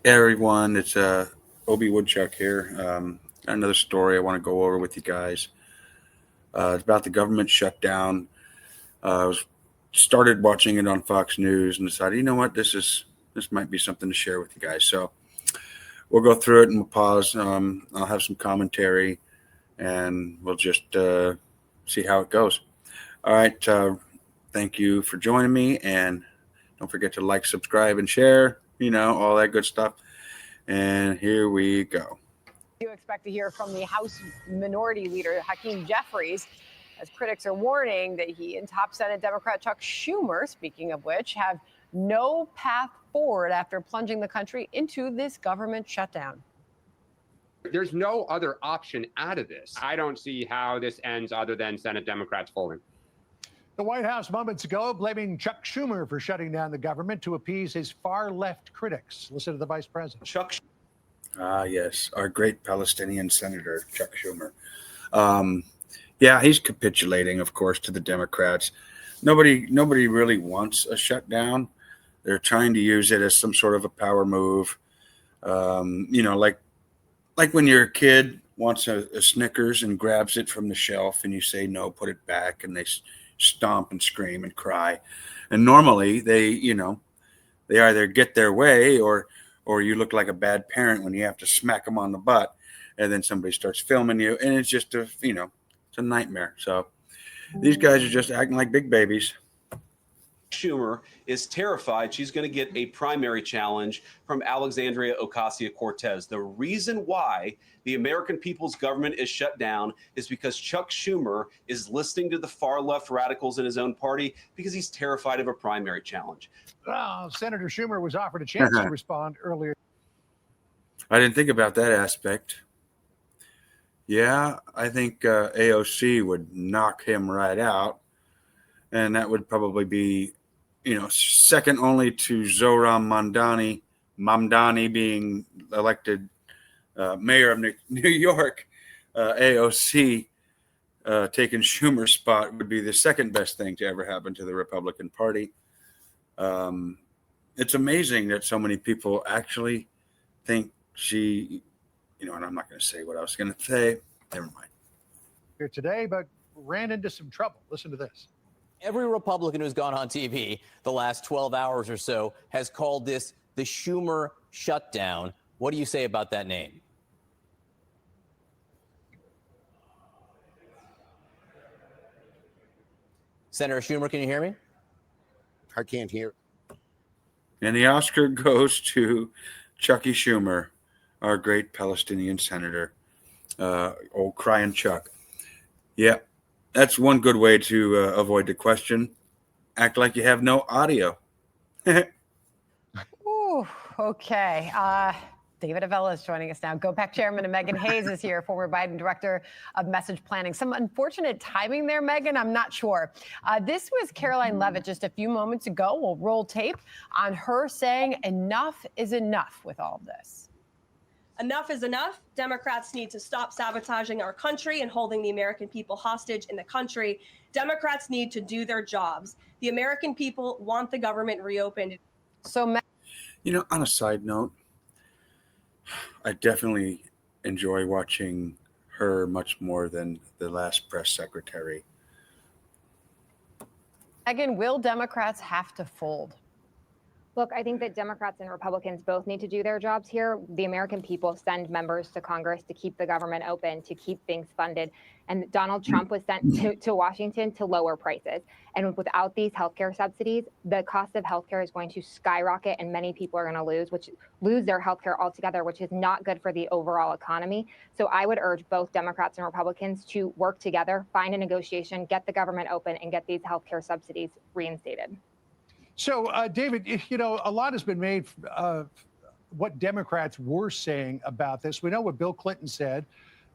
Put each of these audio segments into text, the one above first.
Hey everyone, it's Obi Woodchuck here. Got another story I want to go over with you guys. It's about the government shutdown. I was started watching it on Fox News and decided, you know what, this might be something to share with you guys. So we'll go through it and we'll pause. I'll have some commentary and we'll just see how it goes. All right. Thank you for joining me, and don't forget to like, subscribe, and share. All that good stuff. And here we go. You expect to hear from the House Minority Leader, Hakeem Jeffries, as critics are warning that he and top Senate Democrat Chuck Schumer, speaking of which, have no path forward after plunging the country into this government shutdown. There's no other option out of this. I don't see how this ends other than Senate Democrats folding. The White House moments ago blaming Chuck Schumer for shutting down the government to appease his far-left critics. Listen to the vice president. Yes, our great Palestinian Senator, Chuck Schumer. Yeah, he's capitulating, of course, to the Democrats. Nobody really wants a shutdown. They're trying to use it as some sort of a power move. Like when your kid wants a Snickers and grabs it from the shelf and you say, no, put it back, and they stomp and scream and cry. And normally they either get their way or you look like a bad parent when you have to smack them on the butt and then somebody starts filming you. And it's just it's a nightmare. So these guys are just acting like big babies. Schumer is terrified she's going to get a primary challenge from Alexandria Ocasio-Cortez. The reason why the American people's government is shut down is because Chuck Schumer is listening to the far left radicals in his own party because he's terrified of a primary challenge. Senator Schumer was offered a chance to respond earlier. I didn't think about that aspect. Yeah, I think AOC would knock him right out. And that would probably be, second only to Zohran Mamdani being elected mayor of New York. AOC taking Schumer's spot would be the second best thing to ever happen to the Republican Party. It's amazing that so many people actually think she, and I'm not going to say what I was going to say. Never mind. Here today, but ran into some trouble. Listen to this. Every Republican who's gone on TV the last 12 hours or so has called this the Schumer shutdown. What do you say about that name? Senator Schumer, can you hear me? I can't hear. And the Oscar goes to Chucky Schumer, our great Palestinian senator, old Cryin Chuck. Yeah. That's one good way to avoid the question. Act like you have no audio. Ooh, okay. David Avella is joining us now. GOPAC chairman and Megan Hayes is here, former Biden director of message planning. Some unfortunate timing there, Megan. I'm not sure. This was Caroline Leavitt just a few moments ago. We'll roll tape on her saying enough is enough with all of this. Enough is enough. Democrats need to stop sabotaging our country and holding the American people hostage in the country. Democrats need to do their jobs. The American people want the government reopened. So, on a side note, I definitely enjoy watching her much more than the last press secretary. Megan, will Democrats have to fold? Look, I think that Democrats and Republicans both need to do their jobs here. The American people send members to Congress to keep the government open, to keep things funded. And Donald Trump was sent to Washington to lower prices. And without these healthcare subsidies, the cost of healthcare is going to skyrocket and many people are going to lose their healthcare altogether, which is not good for the overall economy. So I would urge both Democrats and Republicans to work together, find a negotiation, get the government open, and get these healthcare subsidies reinstated. So, David, a lot has been made of what Democrats were saying about this. We know what Bill Clinton said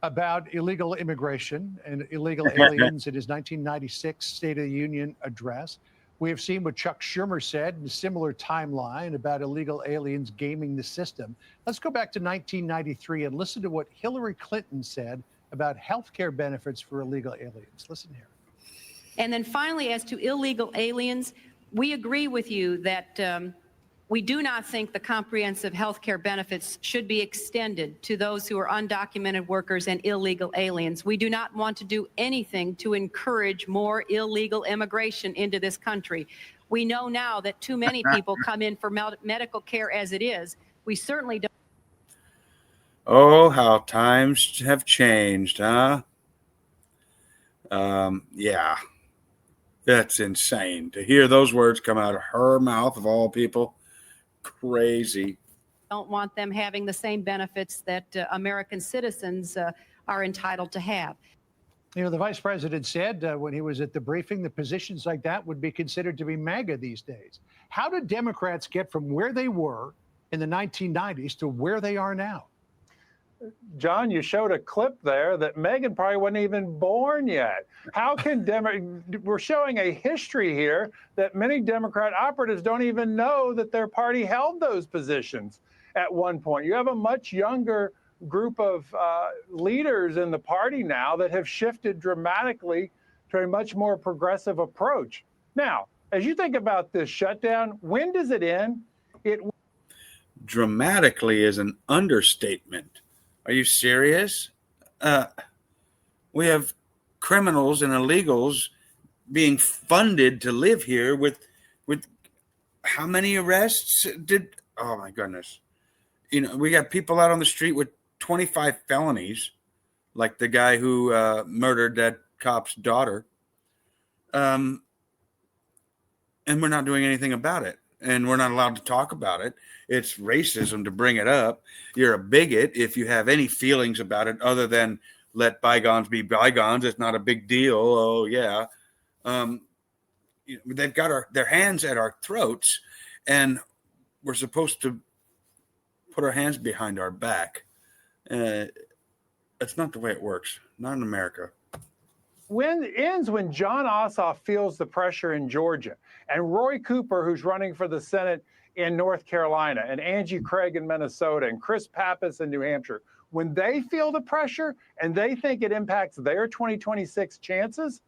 about illegal immigration and illegal aliens in his 1996 State of the Union address. We have seen what Chuck Schumer said in a similar timeline about illegal aliens gaming the system. Let's go back to 1993 and listen to what Hillary Clinton said about health care benefits for illegal aliens. Listen here. And then finally, as to illegal aliens, we agree with you that We do not think the comprehensive health care benefits should be extended to those who are undocumented workers and illegal aliens. We do not want to do anything to encourage more illegal immigration into this country. We know now that too many people come in for medical care as it is. We certainly don't. Oh, how times have changed, huh? Yeah, that's insane to hear those words come out of her mouth, of all people. Crazy. Don't want them having the same benefits that American citizens are entitled to have. You know, the vice president said when he was at the briefing that positions like that would be considered to be MAGA these days. How did Democrats get from where they were in the 1990s to where they are now? John, you showed a clip there that Megan probably wasn't even born yet. How can we're showing a history here that many Democrat operatives don't even know that their party held those positions at one point. You have a much younger group of leaders in the party now that have shifted dramatically to a much more progressive approach. Now, as you think about this shutdown, when does it end? Dramatically is an understatement. Are you serious? We have criminals and illegals being funded to live here with how many arrests did? Oh my goodness. You know, we got people out on the street with 25 felonies, like the guy who murdered that cop's daughter. And we're not doing anything about it. And we're not allowed to talk about it. It's racism to bring it up. You're a bigot if you have any feelings about it other than let bygones be bygones. It's not a big deal. Oh, yeah. You know, they've got their hands at our throats, and we're supposed to put our hands behind our back. That's not the way it works. Not in America. When it ends when John Ossoff feels the pressure in Georgia, and Roy Cooper, who's running for the Senate in North Carolina, and Angie Craig in Minnesota, and Chris Pappas in New Hampshire, when they feel the pressure and they think it impacts their 2026 chances,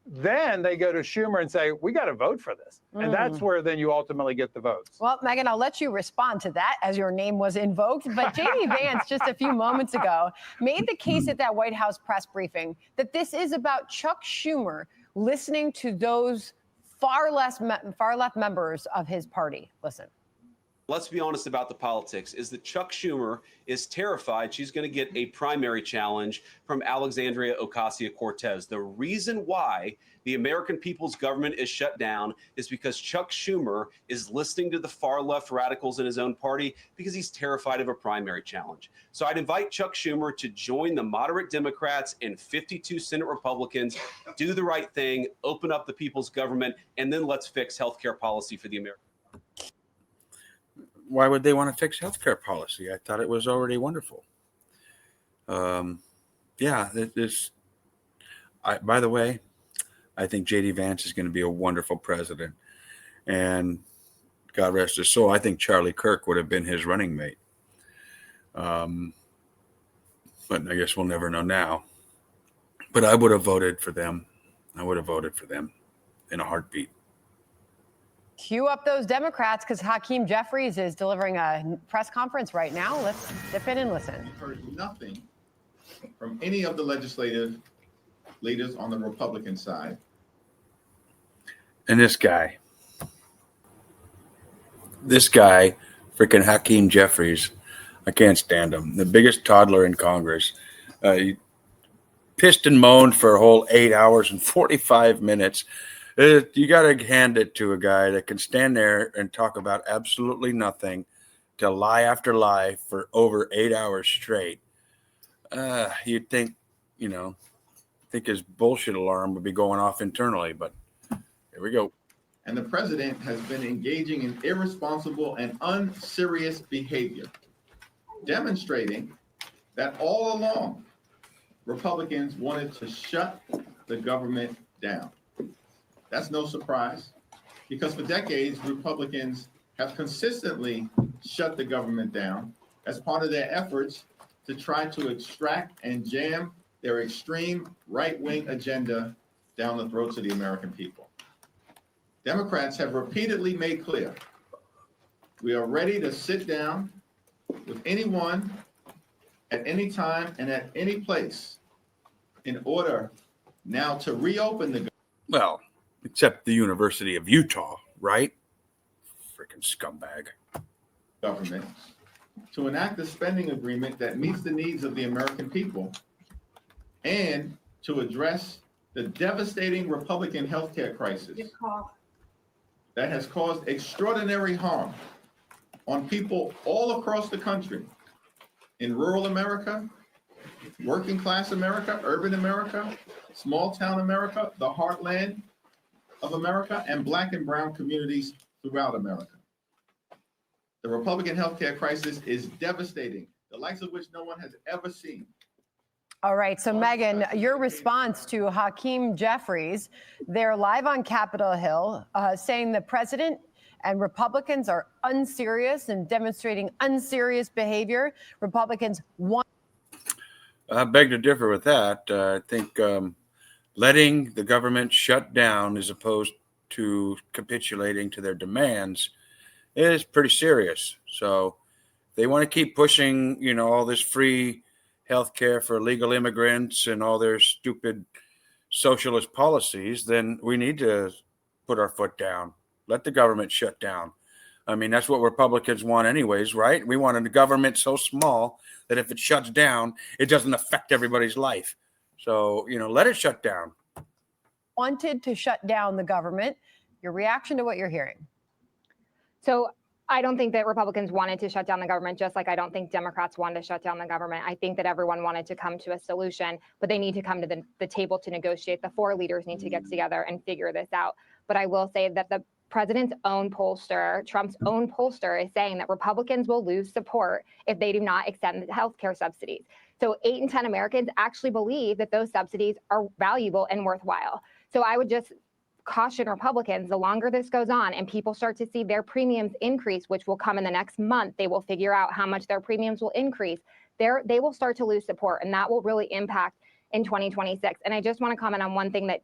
then they go to Schumer and say, we got to vote for this. And that's where then you ultimately get the votes. Well, Megan, I'll let you respond to that as your name was invoked. But J.D. Vance, just a few moments ago, made the case at that White House press briefing that this is about Chuck Schumer listening to those far left members of his party. Listen. Let's be honest about the politics, is that Chuck Schumer is terrified she's going to get a primary challenge from Alexandria Ocasio-Cortez. The reason why the American people's government is shut down is because Chuck Schumer is listening to the far left radicals in his own party because he's terrified of a primary challenge. So I'd invite Chuck Schumer to join the moderate Democrats and 52 Senate Republicans, do the right thing, open up the people's government, and then let's fix healthcare policy for the American. Why would they want to fix healthcare policy? I thought it was already wonderful. Yeah, by the way, I think J.D. Vance is going to be a wonderful president. And God rest his soul, I think Charlie Kirk would have been his running mate. But I guess we'll never know now. But I would have voted for them. I would have voted for them in a heartbeat. Cue up those Democrats because Hakeem Jeffries is delivering a press conference right now. Let's dip in and listen. We've heard nothing from any of the legislative leaders on the Republican side. And this guy, freaking Hakeem Jeffries, I can't stand him. The biggest toddler in Congress. He pissed and moaned for a whole 8 hours and 45 minutes. You got to hand it to a guy that can stand there and talk about absolutely nothing, to lie after lie for over 8 hours straight. You'd think, his bullshit alarm would be going off internally, but here we go. And the president has been engaging in irresponsible and unserious behavior, demonstrating that all along, Republicans wanted to shut the government down. That's no surprise, because for decades, Republicans have consistently shut the government down as part of their efforts to try to extract and jam their extreme right-wing agenda down the throats of the American people. Democrats have repeatedly made clear We are ready to sit down with anyone at any time and at any place in order now to reopen the Well, except the University of Utah, right? Freaking scumbag. government to enact a spending agreement that meets the needs of the American people and to address the devastating Republican healthcare crisis that has caused extraordinary harm on people all across the country, in rural America, working class America, urban America, small town America, the heartland of America, and Black and brown communities throughout America. The Republican healthcare crisis is devastating, the likes of which no one has ever seen. All right, so Megan, your response to Hakeem Jeffries, they're live on Capitol Hill saying the president and Republicans are unserious and demonstrating unserious behavior. Republicans want. I beg to differ with that. I think letting the government shut down as opposed to capitulating to their demands is pretty serious. So they want to keep pushing, you know, all this free health care for illegal immigrants and all their stupid socialist policies, then we need to put our foot down. Let the government shut down. I mean, that's what Republicans want anyways, right? We want a government so small that if it shuts down, it doesn't affect everybody's life. So, you know, let it shut down. Wanted to shut down the government. Your reaction to what you're hearing? So I don't think that Republicans wanted to shut down the government, just like I don't think Democrats wanted to shut down the government. I think that everyone wanted to come to a solution, but they need to come to the table to negotiate. The four leaders need to get together and figure this out. But I will say that the president's own pollster, Trump's own pollster, is saying that Republicans will lose support if they do not extend the health care subsidies. So 8 in 10 Americans actually believe that those subsidies are valuable and worthwhile. So I would just caution Republicans, the longer this goes on and people start to see their premiums increase, which will come in the next month, they will figure out how much their premiums will increase. They will start to lose support, and that will really impact in 2026. And I just want to comment on one thing that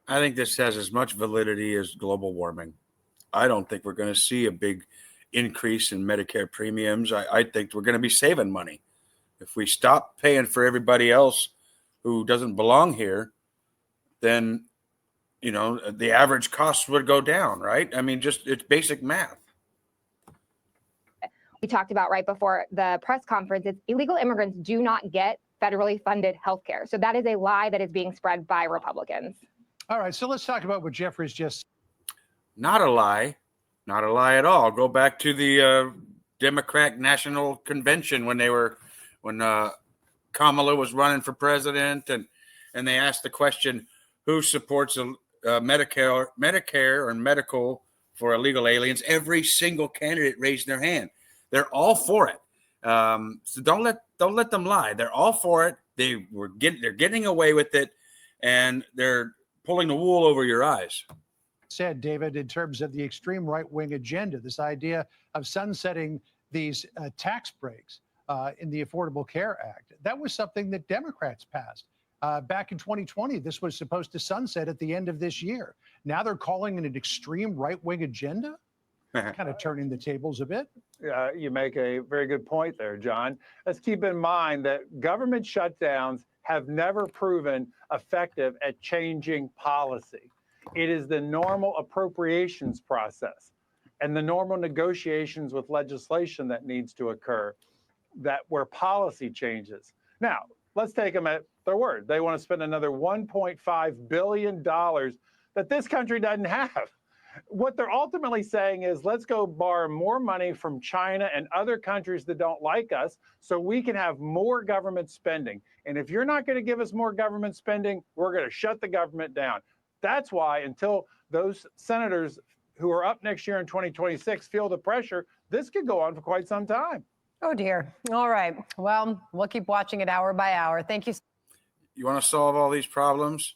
I think this has as much validity as global warming. I don't think we're going to see a big increase in Medicare premiums. I think we're going to be saving money. If we stop paying for everybody else who doesn't belong here, then, you know, the average costs would go down, right? I mean, just it's basic math. we talked about right before the press conference, is illegal immigrants do not get federally funded health care. So that is a lie that is being spread by Republicans. All right, so let's talk about what Jeffries just. Not a lie. Not a lie at all. Go back to the Democrat National Convention when Kamala was running for president, and they asked the question, who supports Medicare or medical for illegal aliens? Every single candidate raised their hand. They're all for it. So don't let them lie. They're all for it. They're getting away with it, and they're pulling the wool over your eyes. Said, David, in terms of the extreme right-wing agenda, this idea of sunsetting these tax breaks in the Affordable Care Act, that was something that Democrats passed. Back in 2020, this was supposed to sunset at the end of this year. Now they're calling it an extreme right-wing agenda? Kind of turning the tables a bit. You make a very good point there, John. Let's keep in mind that government shutdowns have never proven effective at changing policy. It is the normal appropriations process and the normal negotiations with legislation that needs to occur where policy changes. Now, let's take them at their word. They want to spend another $1.5 billion that this country doesn't have. What they're ultimately saying is, let's go borrow more money from China and other countries that don't like us so we can have more government spending. And if you're not going to give us more government spending, we're going to shut the government down. That's why until those senators who are up next year in 2026 feel the pressure, this could go on for quite some time. Oh, dear. All right. Well, we'll keep watching it hour by hour. Thank you. You want to solve all these problems?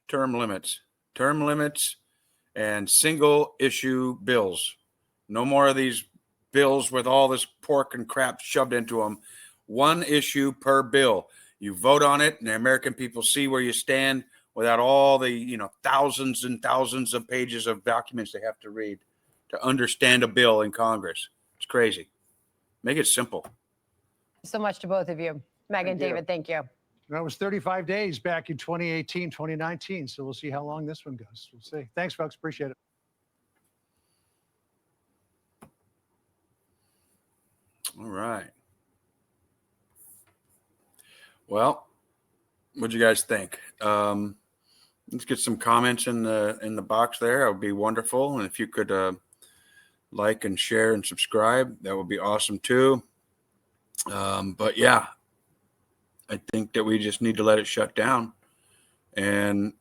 Term limits and single issue bills. No more of these bills with all this pork and crap shoved into them. One issue per bill. You vote on it and the American people see where you stand without all the, thousands and thousands of pages of documents they have to read. to understand a bill in Congress. It's crazy. Make it simple. So much to both of you. Megan, David, thank you. That was 35 days back in 2018, 2019. So we'll see how long this one goes. We'll see. Thanks, folks. Appreciate it. All right. Well, what'd you guys think? Let's get some comments in the box there. That would be wonderful. And if you could like and share and subscribe, that would be awesome too. But yeah, I think that we just need to let it shut down and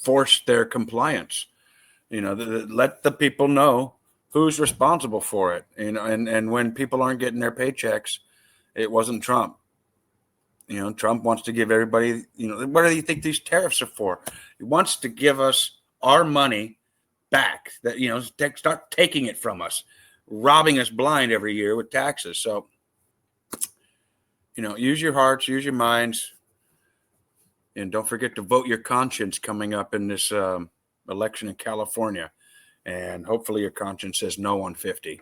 force their compliance. Let the people know who's responsible for it. And when people aren't getting their paychecks, it wasn't Trump. Trump wants to give everybody, what do you think these tariffs are for? He wants to give us our money back, that, start taking it from us, robbing us blind every year with taxes. So, use your hearts, use your minds, and don't forget to vote your conscience coming up in this election in California. And hopefully your conscience says no on 50.